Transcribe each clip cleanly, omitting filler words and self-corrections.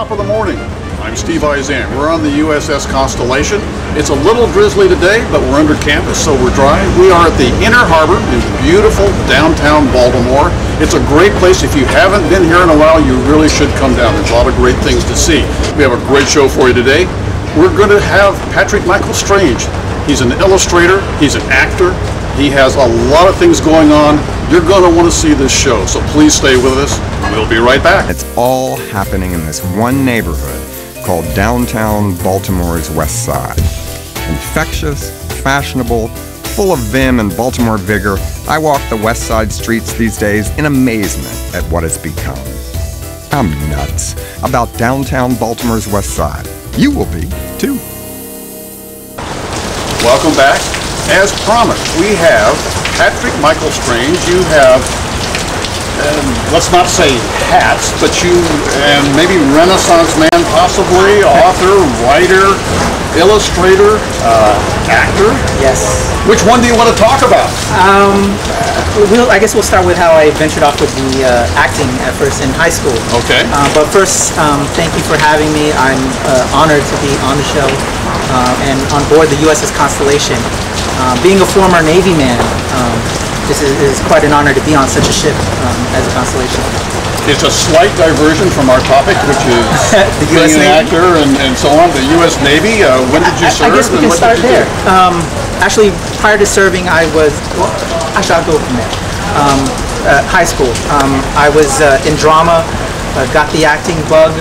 top of the morning. I'm Steve Izan. We're on the USS Constellation. It's a little drizzly today, but we're under campus, so we're dry. We are at the Inner Harbor in beautiful downtown Baltimore. It's a great place. If you haven't been here in a while, you really should come down. There's a lot of great things to see. We have a great show for you today. We're going to have Patrick Michael Strange. He's an illustrator. He's an actor. He has a lot of things going on. You're going to want to see this show, so please stay with us. We'll be right back. It's all happening in this one neighborhood called downtown Baltimore's West Side. Infectious, fashionable, full of vim and Baltimore vigor, I walk the West Side streets these days in amazement at what it's become. I'm nuts about downtown Baltimore's West Side. You will be, too. Welcome back. As promised, we have Patrick Michael Strange. You have, let's not say hats, but you, and maybe Renaissance man possibly, author, writer, illustrator, actor. Yes. Which one do you want to talk about? I guess we'll start with how I ventured off with the acting at first in high school. Okay. But first, thank you for having me. I'm honored to be on the show and on board the USS Constellation. Being a former Navy man, this is quite an honor to be on such a ship as a Constellation. It's a slight diversion from our topic, which is the being US an Navy? actor and so on. The U.S. Navy, when did you serve? I guess we can start there. Actually, prior to serving, actually I'll go from there. High school. I was in drama, got the acting bug.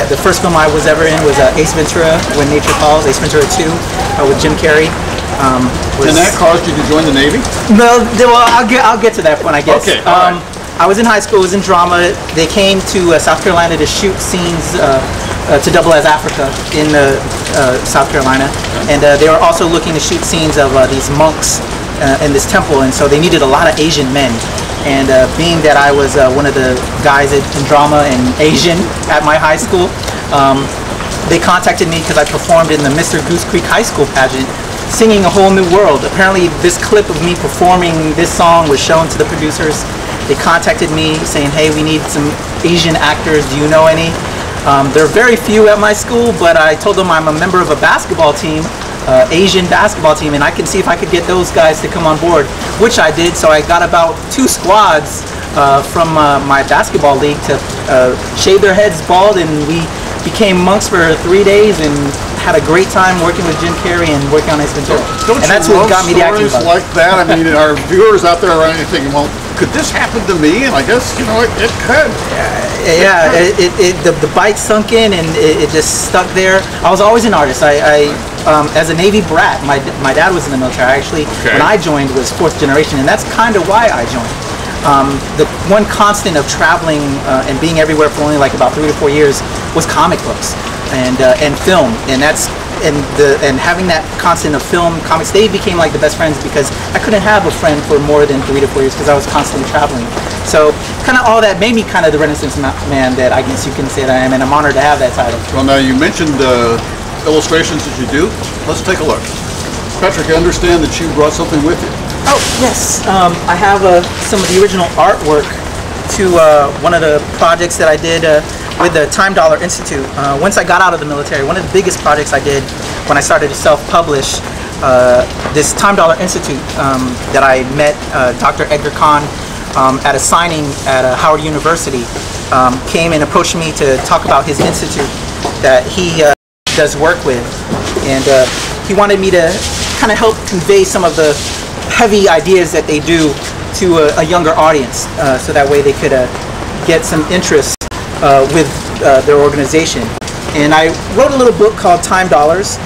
The first film I was ever in was Ace Ventura, When Nature Calls, Ace Ventura 2 with Jim Carrey. And that caused you to join the Navy? No, well, I'll get to that point, I guess. Okay, all right. I was in high school, was in drama. They came to South Carolina to shoot scenes to double as Africa in South Carolina. And they were also looking to shoot scenes of these monks in this temple, and so they needed a lot of Asian men. And being that I was one of the guys in drama and Asian at my high school, they contacted me because I performed in the Mr. Goose Creek High School pageant, singing A Whole New World. Apparently this clip of me performing this song was shown to the producers. They contacted me saying, hey, we need some Asian actors, do you know any? There are very few at my school, but I told them I'm a member of a basketball team, Asian basketball team, and I can see if I could get those guys to come on board, which I did. So I got about 2 squads from my basketball league to shave their heads bald, and we became monks for 3 days and had a great time working with Jim Carrey and working on Ace Ventura. Don't and that's you what love got me the acting stories bug. like that? I mean, our viewers out there are thinking, well, could this happen to me? And I guess, you know, it could. Yeah, the bite sunk in and it just stuck there. I was always an artist. As a Navy brat, my dad was in the military. Actually, when I joined was 4th generation, and that's kind of why I joined. The one constant of traveling and being everywhere for only like about 3 to 4 years was comic books and film, and having that constant of film, comics, they became like the best friends because I couldn't have a friend for more than 3 to 4 years because I was constantly traveling. So kind of all that made me kind of the Renaissance man that I guess you can say that I am, and I'm honored to have that title. Well, now you mentioned illustrations that you do. Let's take a look. Patrick, I understand that you brought something with you. Oh, yes. I have some of the original artwork to one of the projects that I did with the Time Dollar Institute. Once I got out of the military, one of the biggest projects I did when I started to self-publish this Time Dollar Institute that I met Dr. Edgar Kahn at a signing at Howard University, came and approached me to talk about his institute that he does work with. And he wanted me to kind of help convey some of the heavy ideas that they do to a younger audience, so that way they could get some interest with their organization. And I wrote a little book called Time Dollars.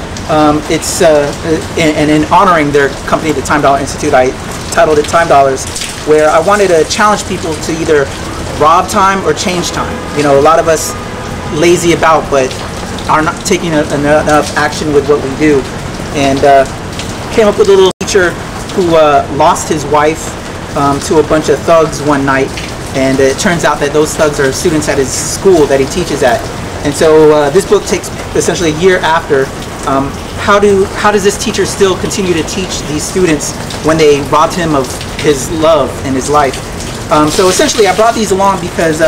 It's and in honoring their company, the Time Dollar Institute, I titled it Time Dollars, where I wanted to challenge people to either rob time or change time. You know, a lot of us lazy about, but are not taking enough action with what we do. And came up with a little teacher who lost his wife to a bunch of thugs one night, and it turns out that those thugs are students at his school that he teaches at. And so this book takes essentially a year after. How does this teacher still continue to teach these students when they robbed him of his love and his life? So essentially I brought these along because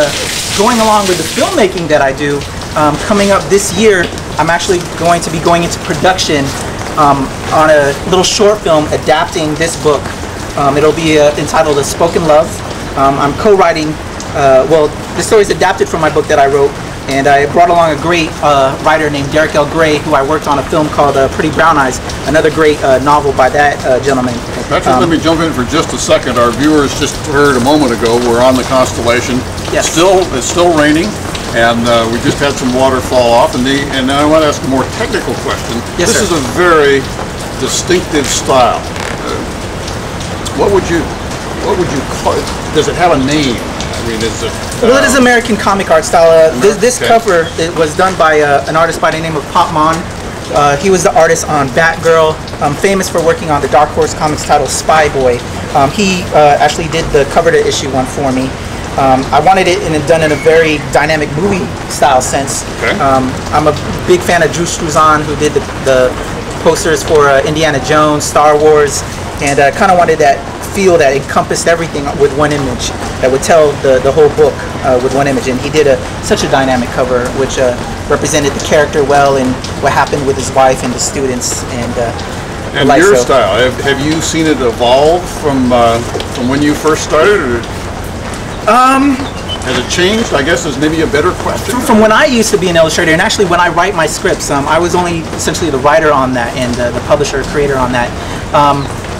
going along with the filmmaking that I do, Coming up this year, I'm actually going to be going into production on a little short film adapting this book. It'll be entitled A Spoken Love. I'm co-writing, well, this story is adapted from my book that I wrote, and I brought along a great writer named Derek L. Gray, who I worked on a film called Pretty Brown Eyes, another great novel by that gentleman. Patrick, let me jump in for just a second. Our viewers just heard a moment ago, we're on the Constellation. Yes. It's still raining, and we just had some water fall off. And I want to ask a more technical question. Yes, this sir. is a very distinctive style. What would you call it? Does it have a name? I mean, is it? Well, it is American comic art style. This Okay. cover it was done by an artist by the name of Pop Mon. He was the artist on Batgirl, famous for working on the Dark Horse Comics title Spy Boy. He actually did the cover to issue 1 for me. I wanted it done in a very dynamic movie style sense. Okay. I'm a big fan of Drew Struzan, who did the posters for Indiana Jones, Star Wars, and kind of wanted that feel that encompassed everything with one image, that would tell the whole book with one image. And he did such a dynamic cover, which represented the character well and what happened with his wife and the students. And your style, have you seen it evolve from when you first started? Or has it changed? I guess is maybe a better question. From when I used to be an illustrator, and actually when I write my scripts, I was only essentially the writer on that and the publisher, creator on that.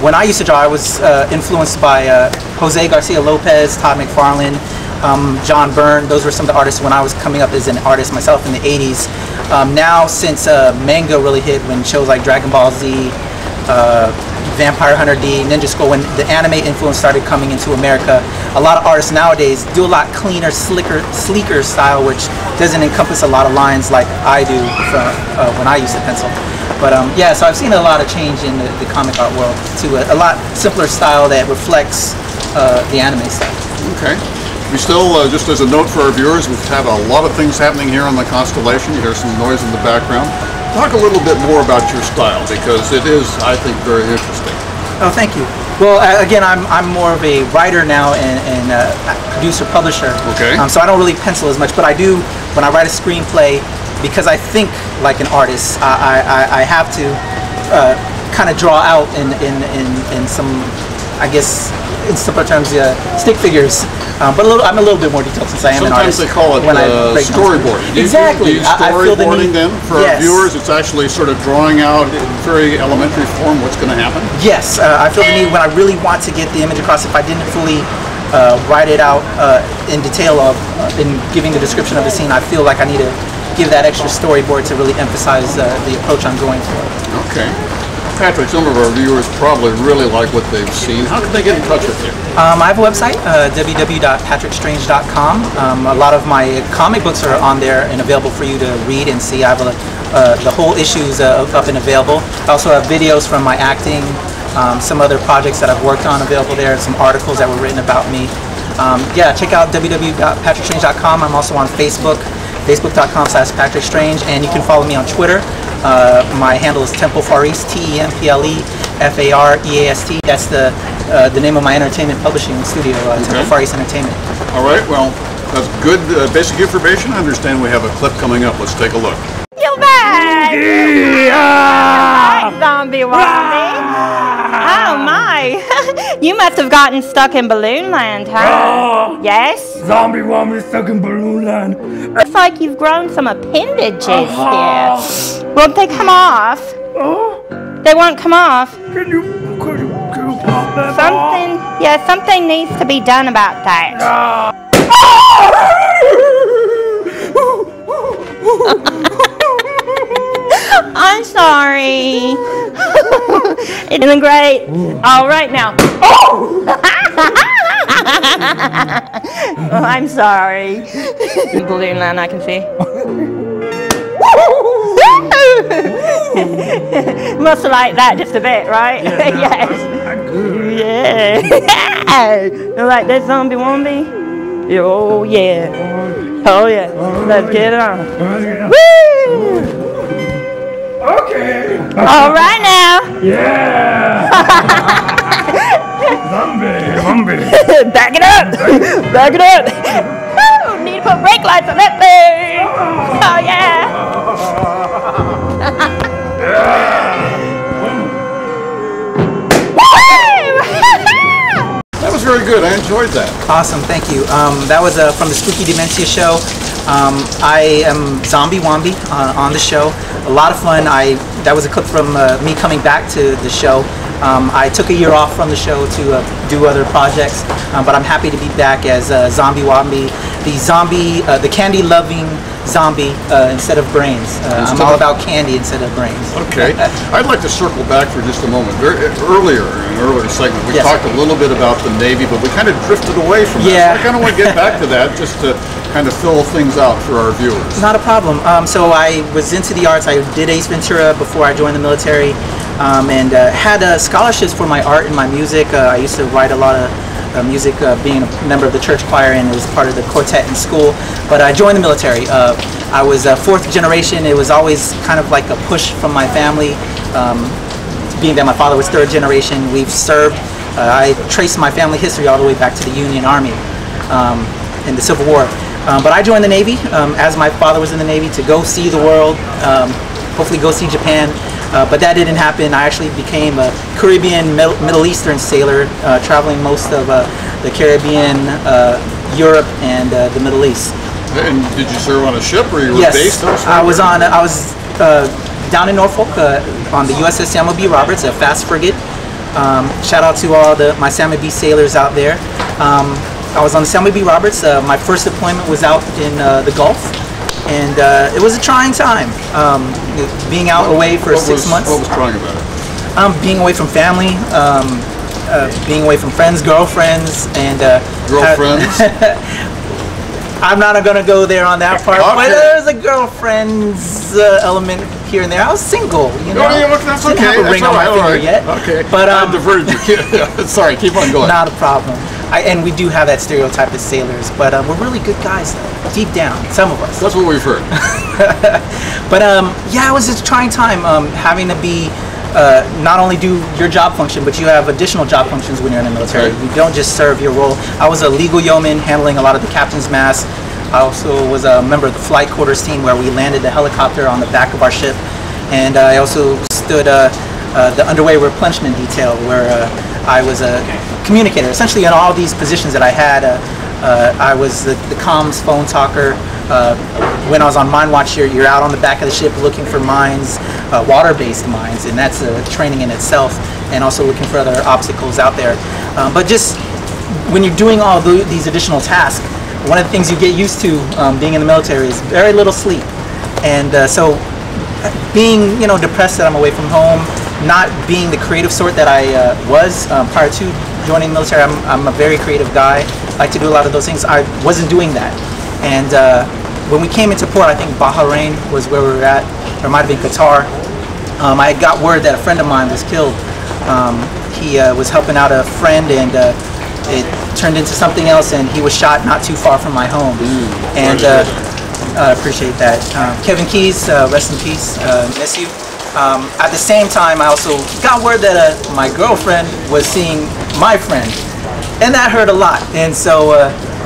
When I used to draw, I was influenced by Jose Garcia Lopez, Todd McFarlane, John Byrne. Those were some of the artists when I was coming up as an artist myself in the 80s. Now, since manga really hit, when shows like Dragon Ball Z, Vampire Hunter D, Ninja Scroll, when the anime influence started coming into America, a lot of artists nowadays do a lot cleaner, sleeker style, which doesn't encompass a lot of lines like I do from when I used to pencil. But yeah, so I've seen a lot of change in the comic art world to a lot simpler style that reflects the anime style. Okay. We still, just as a note for our viewers, we have a lot of things happening here on the Constellation. You hear some noise in the background. Talk a little bit more about your style, because it is, I think, very interesting. Oh, thank you. Well, again, I'm more of a writer now and producer, publisher. Okay. So I don't really pencil as much, but I do when I write a screenplay, because I think like an artist. I have to kind of draw out in some, I guess, in simpler terms, stick figures. But I'm a little bit more detailed since I am an artist. Sometimes they call it storyboarding. Exactly. Storyboarding then for yes. our viewers, it's actually sort of drawing out in very elementary form what's going to happen. Yes, I feel the need when I really want to get the image across. If I didn't fully write it out in detail in giving the description of the scene, I feel like I need to give that extra storyboard to really emphasize the approach I'm going for. Okay. Patrick, some of our viewers probably really like what they've seen. How can they get in touch with you? I have a website, www.patrickstrange.com. A lot of my comic books are on there and available for you to read and see. I have the whole issues up and available. I also have videos from my acting, some other projects that I've worked on available there, some articles that were written about me. Yeah, check out www.patrickstrange.com. I'm also on Facebook, facebook.com/PatrickStrange, and you can follow me on Twitter. My handle is Temple Far East, TEMPLEFAREAST. That's the name of my entertainment publishing studio, Temple Far East Entertainment. All right, well, that's good basic information. I understand we have a clip coming up. Let's take a look. You back! Hi, Zombie Wombie. Oh my! You must have gotten stuck in Balloon Land, huh? Yes? Zombie Wombie stuck in Balloon Land. Looks like you've grown some appendages here. Won't they come off? They won't come off. Could you pop that Something needs to be done about that. I'm sorry. It's been great. All right now. I'm sorry. Balloon Land, I can see. Must have liked that just a bit, right? Yes. Yeah. You like that, Zombie Wombie? Oh yeah. Oh yeah. Let's get it on. Woo! Okay. All right now. Yeah. Zombie. Back it up. Back it up. Woo! Need to put brake lights on that thing. Oh yeah. very good. I enjoyed that. Awesome, thank you. That was from the Spooky Dementia show. I am Zombie Wombi on the show. A lot of fun. That was a clip from me coming back to the show. I took a year off from the show to do other projects, but I'm happy to be back as Zombie Wombi, the candy-loving zombie instead of brains. I'm all about candy instead of brains. Okay. I'd like to circle back for just a moment. Earlier, in an earlier segment, we talked a little bit about the Navy, but we kind of drifted away from that. So I kind of want to get back to that just to kind of fill things out for our viewers. Not a problem. So I was into the arts. I did Ace Ventura before I joined the military, and had scholarships for my art and my music. I used to write a lot of music, being a member of the church choir, and was part of the quartet in school. But I joined the military. I was fourth generation. It was always kind of like a push from my family, being that my father was third generation. We've served. I traced my family history all the way back to the Union Army in the Civil War. But I joined the Navy as my father was in the Navy, to go see the world, hopefully go see Japan. But that didn't happen. I actually became a Caribbean, Middle Eastern sailor, traveling most of the Caribbean, Europe, and the Middle East. And did you serve on a ship, or you were based elsewhere? I was down in Norfolk on the USS Samuel B. Roberts, a fast frigate. Shout out to all my Samuel B. sailors out there. I was on the Samuel B. Roberts. My first deployment was out in the Gulf, and it was a trying time. Being out away for 6 months. What was trying about it? Being away from family, being away from friends, girlfriends, and girlfriends. I'm not gonna go there on that part, Okay. but there's a girlfriend's element here and there. I was single, you know. Oh, yeah, that's Didn't okay. have a ring on my finger yet. Okay. But I diverted you. Sorry, keep on going. Not a problem. And we do have that stereotype as sailors, but we're really good guys, though, deep down, some of us. That's what we've heard. But yeah, it was a trying time, having to be not only do your job function, but you have additional job functions when you're in the military. Right. You don't just serve your role. I was a legal yeoman, handling a lot of the captain's mast. I also was a member of the flight quarters team, where we landed the helicopter on the back of our ship. And I also stood the underway replenishment detail, where I was a communicator. Essentially, in all these positions that I had, I was the comms phone talker. When I was on mine watch, you're out on the back of the ship looking for mines, water-based mines, and that's a training in itself, and also looking for other obstacles out there. But just when you're doing all these additional tasks, one of the things you get used to being in the military is very little sleep. And so being, depressed that I'm away from home, not being the creative sort that I was prior to joining the military. I'm a very creative guy. I like to do a lot of those things. I wasn't doing that. And when we came into port, I think Bahrain was where we were at, or it might have been Qatar. I got word that a friend of mine was killed. He was helping out a friend, and it turned into something else, and he was shot not too far from my home. And I appreciate that. Kevin Keys, rest in peace, miss you. At the same time, I also got word that my girlfriend was seeing my friend, and that hurt a lot. And so,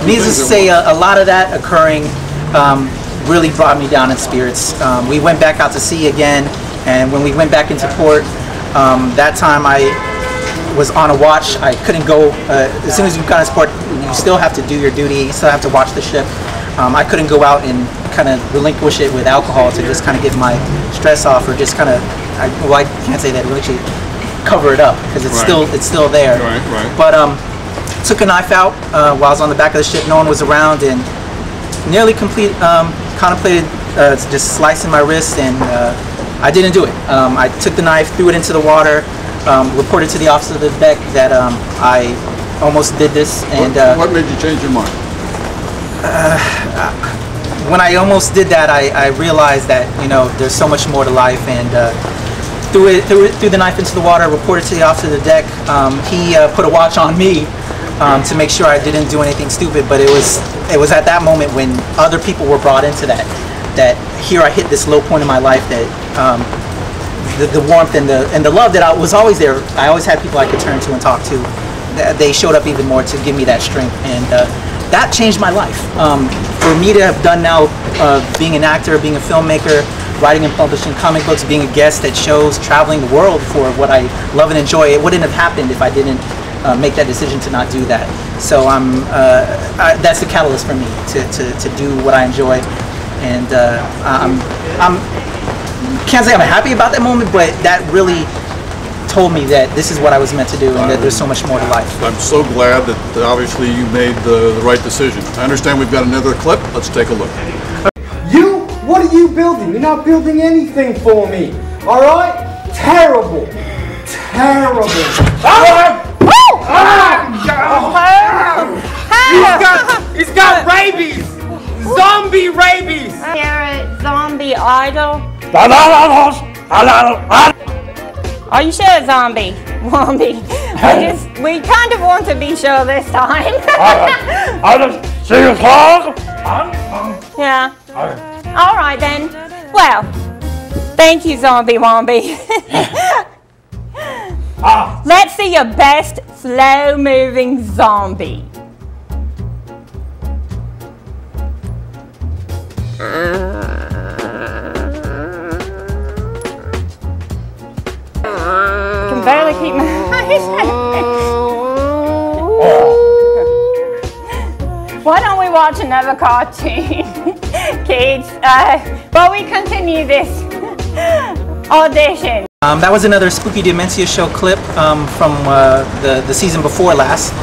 needless to say, a lot of that occurring really brought me down in spirits. We went back out to sea again, and when we went back into port, that time I was on a watch. I couldn't go, as soon as you got into port, you still have to do your duty, you still have to watch the ship. I couldn't go out and kind of relinquish it with alcohol to just kind of get my stress off, or just kind of, I can't say that, really cover it up, because it's still there. Right. But took a knife out while I was on the back of the ship. No one was around, and nearly contemplated just slicing my wrist, and I didn't do it. I took the knife, threw it into the water, reported to the officer of the deck that I almost did this. And what made you change your mind? When I almost did that, I realized that there's so much more to life, and threw the knife into the water, reported to the officer of the deck. He put a watch on me to make sure I didn't do anything stupid. But it was at that moment when other people were brought into that here I hit this low point in my life, that the warmth and the love that was always there. I always had people I could turn to and talk to. They showed up even more to give me that strength, and that changed my life. For me to have done now, being an actor, being a filmmaker, writing and publishing comic books, being a guest at shows, traveling the world for what I love and enjoy, it wouldn't have happened if I didn't make that decision to not do that. So that's the catalyst for me to do what I enjoy, and can't say I'm happy about that moment, but that really told me that this is what I was meant to do, and that there's so much more to life. I'm so glad that obviously you made the right decision. I understand we've got another clip. Let's take a look. You? What are you building? You're not building anything for me. All right? Terrible. Terrible. He's got rabies. Zombie rabies. Zombie idol. Are you sure, zombie? Wombie. We kind of want to be sure this time. I just see you talk. Yeah. All right then. Well, thank you, Zombie Wombie. Let's see your best slow-moving zombie. I can barely keep my eyes. Why don't we watch another cartoon, kids, while we continue this audition? That was another Spooky Dementia Show clip from the season before last,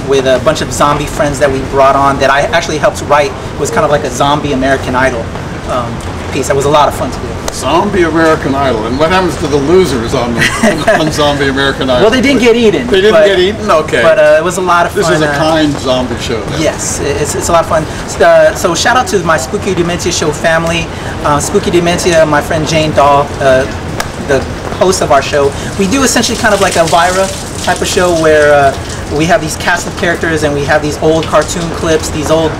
with a bunch of zombie friends that we brought on that I actually helped write. It was kind of like a zombie American Idol piece. That was a lot of fun to do. Zombie American Idol. And what happens to the losers on Zombie American Idol? Well, they didn't get eaten. They didn't get eaten? Okay. But it was a lot of fun. This is a kind zombie show. Then. Yes, it's a lot of fun. So shout out to my Spooky Dementia Show family. Spooky Dementia, my friend Jane Dahl, the host of our show. We do essentially kind of like a Vira type of show where we have these cast of characters and we have these old cartoon clips, these old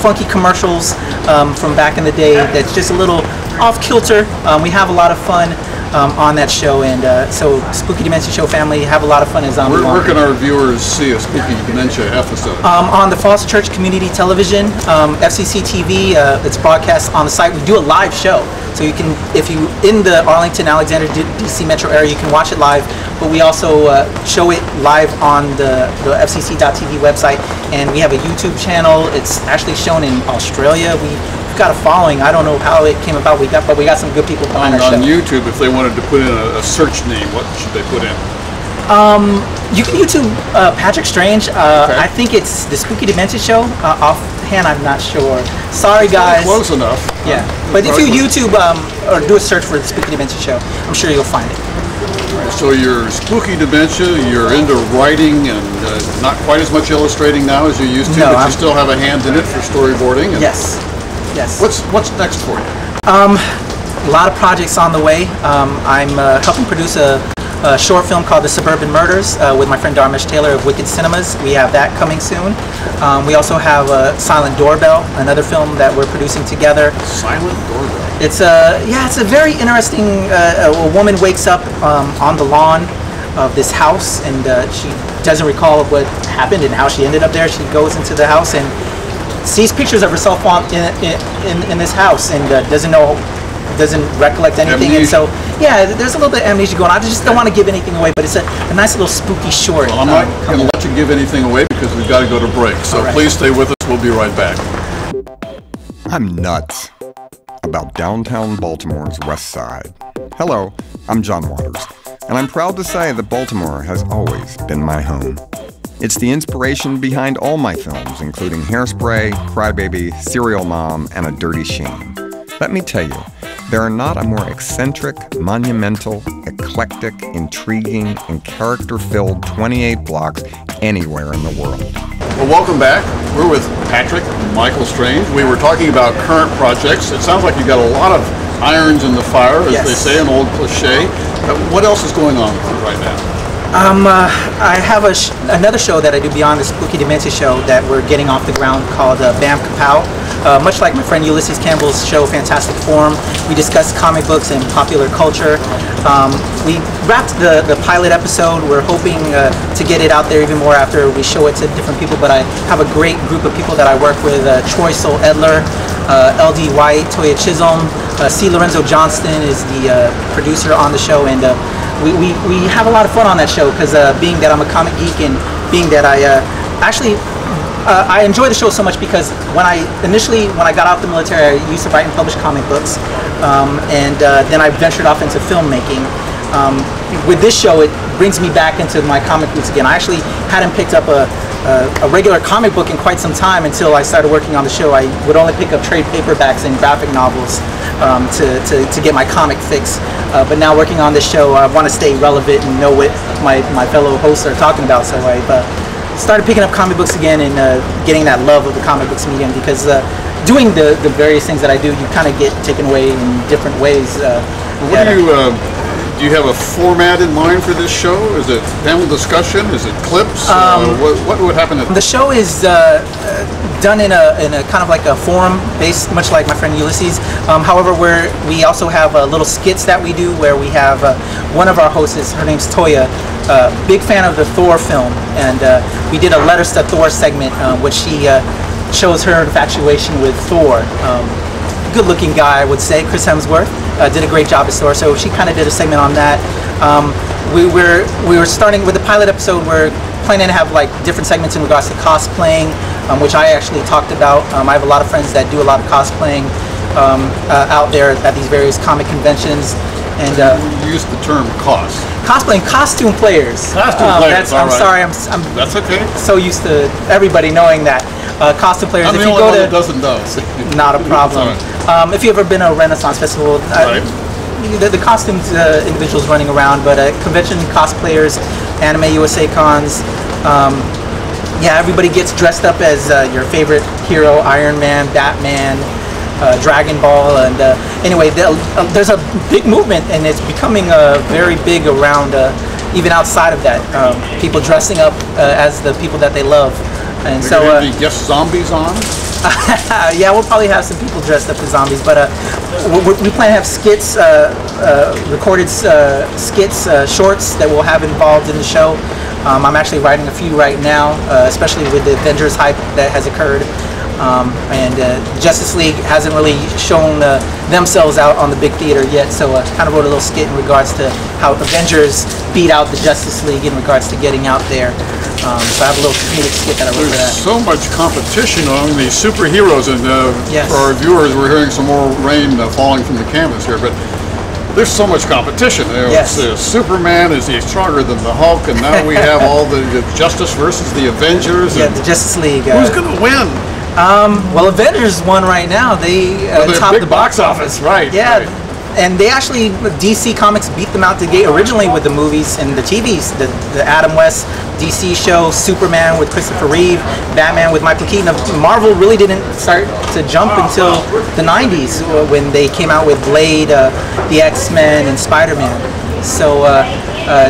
funky commercials from back in the day that's just a little off kilter. We have a lot of fun on that show, and so Spooky Dementia Show family have a lot of fun in Zombie. Where can our viewers see a Spooky Dementia episode? On the Falls Church Community Television, FCC TV. It's broadcast on the site. We do a live show, so you can, if you in the Arlington, Alexander, DC metro area, you can watch it live. But we also show it live on the FCC.TV website, and we have a YouTube channel. It's actually shown in Australia. We've got a following. I don't know how it came about. But we got some good people behind our show. On YouTube, if they wanted to put in a search name, what should they put in? You can YouTube Patrick Strange. Okay. I think it's the Spooky Dementia Show. Offhand, I'm not sure. Sorry, guys. Close enough. Yeah, but if you YouTube or do a search for the Spooky Dementia Show, I'm sure you'll find it. So you're Spooky Dementia, you're into writing and not quite as much illustrating now as you used to, but you still have a hand in it for storyboarding. And yes. Yes. What's next for you? A lot of projects on the way. I'm helping produce a short film called The Suburban Murders with my friend Darmesh Taylor of Wicked Cinemas. We have that coming soon. We also have Silent Doorbell, another film that we're producing together. Silent Doorbell. It's a very interesting. A woman wakes up on the lawn of this house, and she doesn't recall what happened and how she ended up there. She goes into the house and sees pictures of herself in this house, and doesn't recollect anything. Amnesia. And so yeah, there's a little bit of amnesia going on. I just don't want to give anything away, but it's a nice little spooky short. Well, I'm not going to let you give anything away because we've got to go to break, so please stay with us. We'll be right back. I'm nuts about downtown Baltimore's West Side. Hello, I'm John Waters, and I'm proud to say that Baltimore has always been my home. It's the inspiration behind all my films, including Hairspray, Crybaby, Serial Mom, and A Dirty Shame. Let me tell you, there are not a more eccentric, monumental, eclectic, intriguing, and character-filled 28 blocks anywhere in the world. Well, welcome back. We're with Patrick and Michael Strange. We were talking about current projects. It sounds like you got a lot of irons in the fire, as they say, an old cliche. What else is going on with you right now? I have another show that I do beyond the Spooky Dementia Show that we're getting off the ground called Bam Kapow. Much like my friend Ulysses Campbell's show, Fantastic Forum, we discuss comic books and popular culture. We wrapped the pilot episode. We're hoping to get it out there even more after we show it to different people, but I have a great group of people that I work with. Troy Soul Edler, LD White, Toya Chisholm, C. Lorenzo Johnston is the producer on the show, and we have a lot of fun on that show because being that I'm a comic geek and being that I enjoy the show so much because when I got out of the military, I used to write and publish comic books, and then I ventured off into filmmaking. With this show, it brings me back into my comic roots again. I actually hadn't picked up a regular comic book in quite some time until I started working on the show. I would only pick up trade paperbacks and graphic novels to get my comic fix. But now working on this show, I want to stay relevant and know what my fellow hosts are talking about. So I've started picking up comic books again and getting that love of the comic books medium because doing the various things that I do, you kind of get taken away in different ways. Do you have a format in mind for this show? Is it panel discussion? Is it clips? What would happen? The show is done in a kind of like a forum based, much like my friend Ulysses. However, where we also have little skits that we do where we have one of our hosts, her name's Toya, big fan of the Thor film, and we did a Letters to Thor segment, which she shows her infatuation with Thor. Good-looking guy, I would say, Chris Hemsworth. Did a great job as Thor, so she kind of did a segment on that. We were starting with the pilot episode. We're planning to have like different segments in regards to cosplaying, which I actually talked about. I have a lot of friends that do a lot of cosplaying out there at these various comic conventions. And you used the term cosplaying, costume players. Costume players. I'm sorry, I'm that's okay. So used to everybody knowing that. Costume players. I'm if the you only go one to, that doesn't know. Not a problem. If you ever been to a Renaissance festival, right. The costumes individuals running around, but convention cosplayers, Anime USA cons. Yeah, everybody gets dressed up as your favorite hero: Iron Man, Batman, Dragon Ball, and anyway, there's a big movement, and it's becoming very big around, even outside of that. People dressing up as the people that they love, and so the guest zombies on. Yeah, we'll probably have some people dressed up as zombies, but we plan to have skits, recorded skits, shorts that we'll have involved in the show. I'm actually writing a few right now, especially with the Avengers hype that has occurred. And Justice League hasn't really shown themselves out on the big theater yet, so I kind of wrote a little skit in regards to how Avengers beat out the Justice League in regards to getting out there. So I have a little comedic skit that I wrote for that. There's so much competition among these superheroes, and yes. For our viewers, we're hearing some more rain falling from the canvas here, but there's so much competition. Yes. Superman, is he stronger than the Hulk? And now we have all the Justice versus the Avengers. Yeah, the Justice League. Who's going to win? Well, Avengers won right now. They topped the box office. Right. Yeah. Right. And they actually, DC Comics beat them out the gate originally with the movies and the TVs. The Adam West DC show, Superman with Christopher Reeve, Batman with Michael Keaton. Marvel really didn't start to jump until the 90s when they came out with Blade, the X-Men, and Spider-Man. So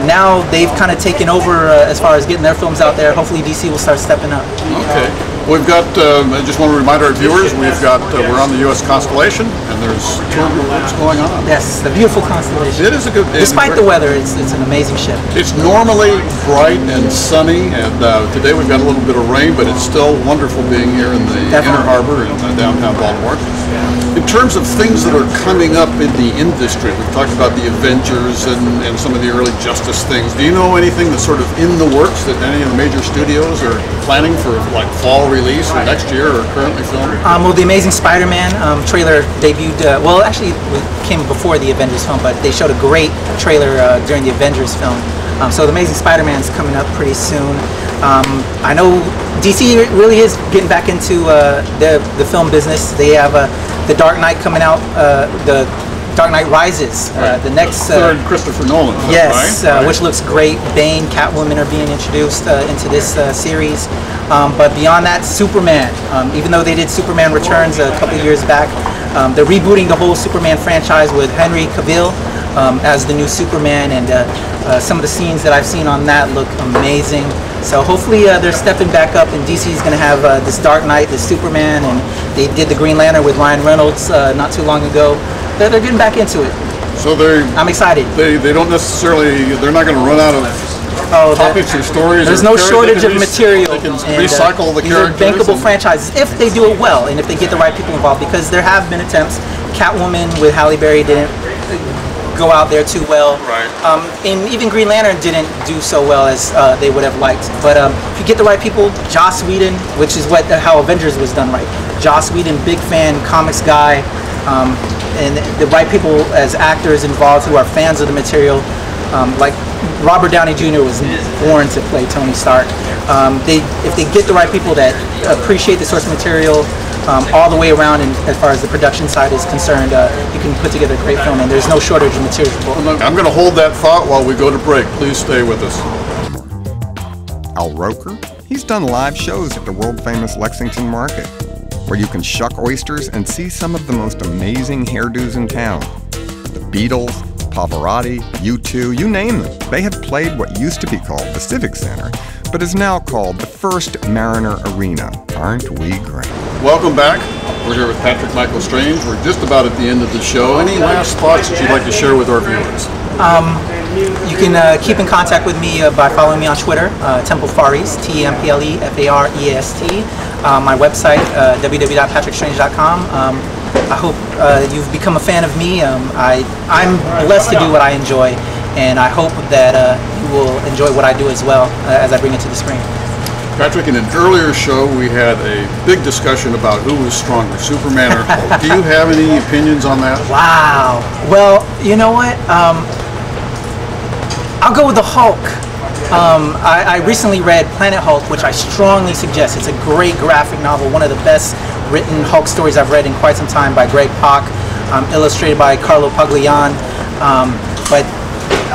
now they've kind of taken over as far as getting their films out there. Hopefully DC will start stepping up. Okay. We've got, I just want to remind our viewers, we're on the U.S. Constellation, and there's tour groups going on. Yes, the beautiful Constellation. It is a good day. Despite the weather, it's an amazing ship. It's normally bright and sunny, and today we've got a little bit of rain, but it's still wonderful being here in the Inner Harbor in downtown Baltimore. In terms of things that are coming up in the industry, we've talked about the Avengers and some of the early Justice things. Do you know anything that's sort of in the works that any of the major studios are planning for, like fall release or next year or currently filming? Well, the Amazing Spider-Man trailer debuted, well, actually it came before the Avengers film, but they showed a great trailer during the Avengers film. So the Amazing Spider-Man's coming up pretty soon. I know DC really is getting back into the film business. They have the Dark Knight coming out, the Dark Knight Rises, the next third Christopher Nolan film, yes, right? Which looks great. Bane, Catwoman are being introduced into this series. But beyond that, Superman. Even though they did Superman Returns a couple years back, they're rebooting the whole Superman franchise with Henry Cavill as the new Superman, and some of the scenes that I've seen on that look amazing. So hopefully they're stepping back up, and DC is going to have this Dark Knight, this Superman, and they did the Green Lantern with Ryan Reynolds not too long ago. They're getting back into it. So I'm excited. They're not going to run out of topics or stories. There's no shortage of material. They can recycle the characters. These are bankable franchises if they do it well and if they get the right people involved, because there have been attempts. Catwoman with Halle Berry didn't go out there too well. Right. And even Green Lantern didn't do so well as they would have liked. But if you get the right people, Joss Whedon, which is how Avengers was done right. Joss Whedon, big fan, comics guy, and the right people as actors involved who are fans of the material. Like Robert Downey Jr. was born to play Tony Stark. If they get the right people that appreciate the source material all the way around, and as far as the production side is concerned, you can put together a great film, and there's no shortage of material. I'm going to hold that thought while we go to break. Please stay with us. Al Roker, he's done live shows at the world-famous Lexington Market, where you can shuck oysters and see some of the most amazing hairdos in town. The Beatles, Pavarotti, U2, you name them. They have played what used to be called the Civic Center, but is now called the First Mariner Arena. Aren't we great? Welcome back. We're here with Patrick Michael Strange. We're just about at the end of the show. Any last thoughts that you'd like to share with our viewers? You can keep in contact with me by following me on Twitter, Temple Far East, TempleFareast. My website, www.patrickstrange.com. I hope you've become a fan of me. I'm blessed to do what I enjoy, and I hope that you will enjoy what I do as well as I bring it to the screen. Patrick, in an earlier show, we had a big discussion about who was stronger, Superman or Hulk. Do you have any opinions on that? Wow. Well, you know what? I'll go with the Hulk. I recently read Planet Hulk, which I strongly suggest. It's a great graphic novel, one of the best written Hulk stories I've read in quite some time, by Greg Pak, illustrated by Carlo Paglian. But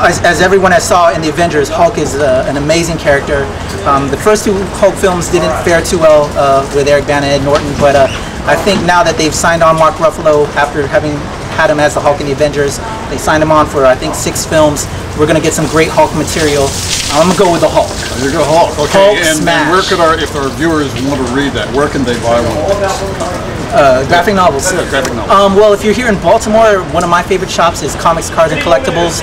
as everyone has saw in the Avengers, Hulk is an amazing character. The first two Hulk films didn't fare too well with Eric Bana and Ed Norton, but I think now that they've signed on Mark Ruffalo after having had him as the Hulk in the Avengers, they signed him on for I think 6 films. We're gonna get some great Hulk material. I'm gonna go with the Hulk. You're gonna Hulk. Okay. Hulk and smash. where could if our viewers want to read that, where can they buy one of those? Graphic novels. Yeah, graphic novels. Well, if you're here in Baltimore, one of my favorite shops is Comics, Cards, and Collectibles,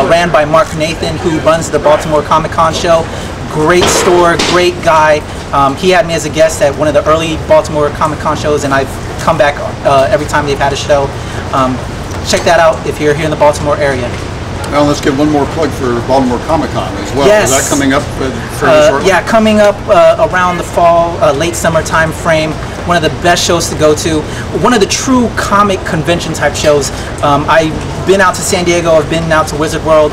ran by Mark Nathan, who runs the Baltimore Comic-Con show. Great store, great guy. He had me as a guest at one of the early Baltimore Comic-Con shows, and I've come back every time they've had a show. Check that out if you're here in the Baltimore area. Now let's give one more plug for Baltimore Comic-Con as well. Yes. Is that coming up fairly shortly? Yeah, coming up around the fall, late summer time frame. One of the best shows to go to. One of the true comic convention type shows. I've been out to San Diego, I've been out to Wizard World.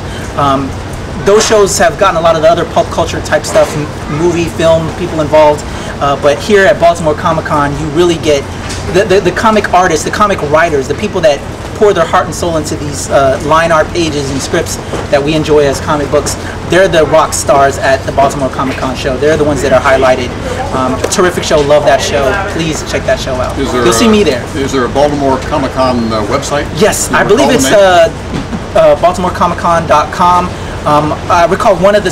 Those shows have gotten a lot of the other pulp culture type stuff, movie, film, people involved. But here at Baltimore Comic-Con, you really get the comic artists, the comic writers, the people that pour their heart and soul into these line art pages and scripts that we enjoy as comic books. They're the rock stars at the Baltimore Comic-Con show. They're the ones that are highlighted. Terrific show, love that show. Please check that show out. You'll see me there. Is there a Baltimore Comic-Con website? Yes, I believe it's BaltimoreComicCon.com. I recall one of the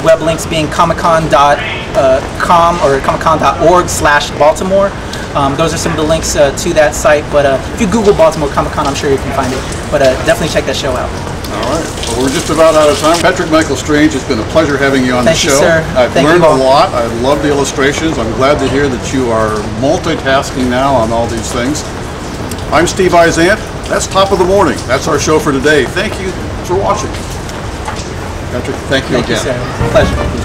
web links being comiccon.com or comiccon.org/Baltimore. Those are some of the links to that site, but if you Google Baltimore Comic-Con, I'm sure you can find it. But definitely check that show out. All right. Well, we're just about out of time. Patrick Michael Strange, it's been a pleasure having you on the show. Thank you, sir. I've learned a lot. I love the illustrations. I'm glad to hear that you are multitasking now on all these things. I'm Steve Izant. That's Top of the Morning. That's our show for today. Thank you for watching. Patrick, thank you again. Thank you, sir. Pleasure.